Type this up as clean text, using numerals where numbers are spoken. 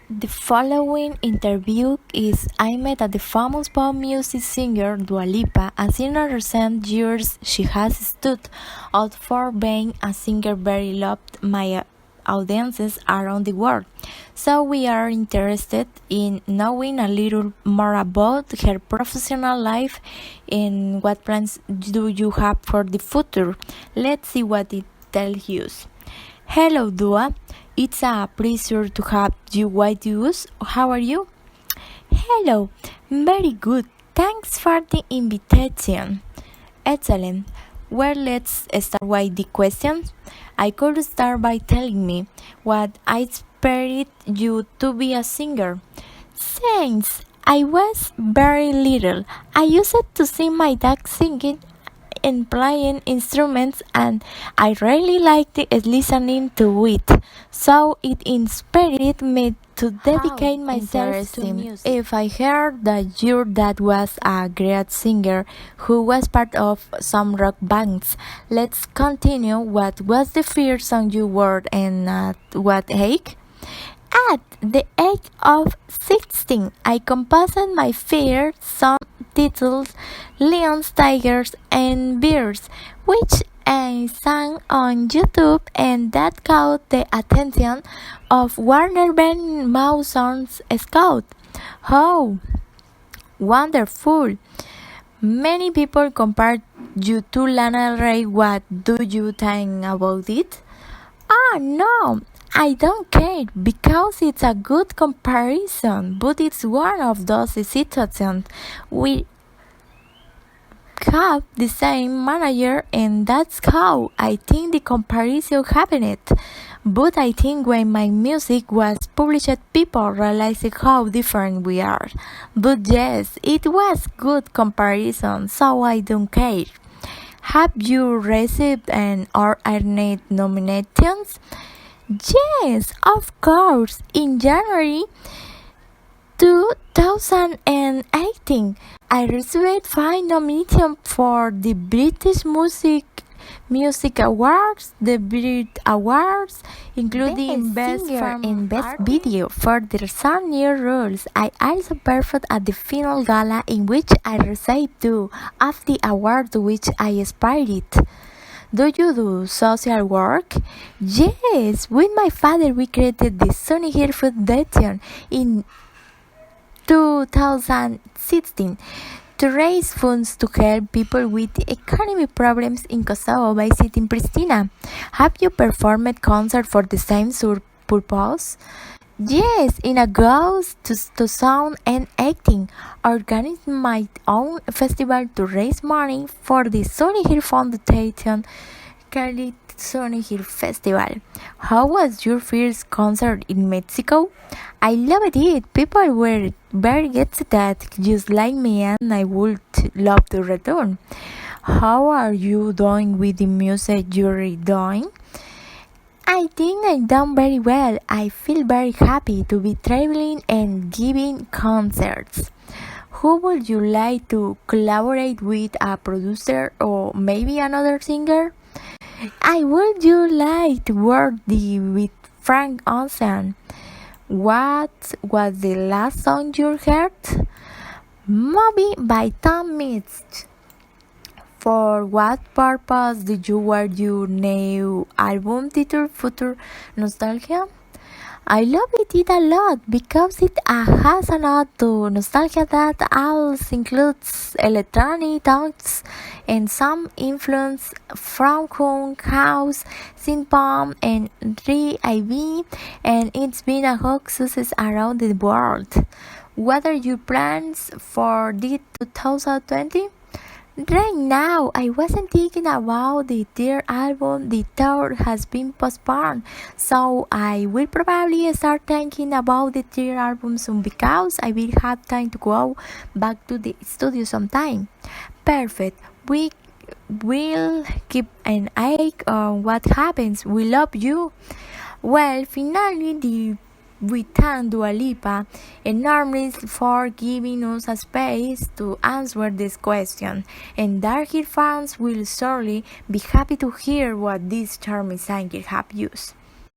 The following interview is aimed at the famous pop music singer Dua Lipa. As in recent years, she has stood out for being a singer very loved by audiences around the world. So we are interested in knowing a little more about her professional life and what plans do you have for the future. Let's see what it tells you. Hello, Dua. It's a pleasure to have you with us. How are you? Hello, very good. Thanks for the invitation. Excellent. Well, let's start with the questions. I could start by telling me what inspired you to be a singer. Since I was very little, I used to see my dad singing and playing instruments, and I really liked listening to it. So it inspired me to dedicate myself to music. If I heard that your dad was a great singer who was part of some rock bands, let's continue. What was the first song you wrote and at what age? At the age of 16, I composed my first song titled Lions, Tigers, and Bears, which I sang on YouTube, and that caught the attention of Warner Bros. Mawson's Scout. Oh, wonderful! Many people compare you to Lana Del Rey. What do you think about it? Ah, no, I don't care because it's a good comparison, but it's one of those situations we have the same manager, and that's how I think the comparison happened. But I think when my music was published, people realized how different we are. But yes, it was good comparison, so I don't care. Have you received an or earned nominations? Yes, of course. In January 2018, I received 5 nominations for the British Music Awards, the Brit Awards, including Best Film and Best Video for the Sun New Rules. I also performed at the final gala, in which I received 2 of the awards which I aspired. Do you do social work? Yes, with my father we created the Sunny Hill Foundation in 2016 to raise funds to help people with economic problems in Kosovo by visiting Pristina. Have you performed concert for the same purpose? Yes, in August 2018, I organized my own festival to raise money for the Sunny Hill Foundation called Sunny Hill Festival. How was your first concert in Mexico? I loved it. People were very excited, just like me, and I would love to return. How are you doing with the music you're doing? I think I've done very well. I feel very happy to be traveling and giving concerts. Who would you like to collaborate with, a producer or maybe another singer? I would you like to work with Frank Ocean. What was the last song you heard? Moby by Tom Mist. For what purpose did you wear your new album titled Future Nostalgia? I love it a lot because it has a nod to nostalgia that also includes electronic dance and some influence from punk, house, synth-pop, and R&B, and it's been a huge success around the world. What are your plans for the 2020? Right now, I wasn't thinking about the third album. The tour has been postponed, so I will probably start thinking about the third album soon because I will have time to go back to the studio sometime. Perfect. We will keep an eye on what happens. We love you. Well, finally, we thank Dua Lipa enormously for giving us a space to answer this question, and Dark Hill fans will surely be happy to hear what this charming singer have used.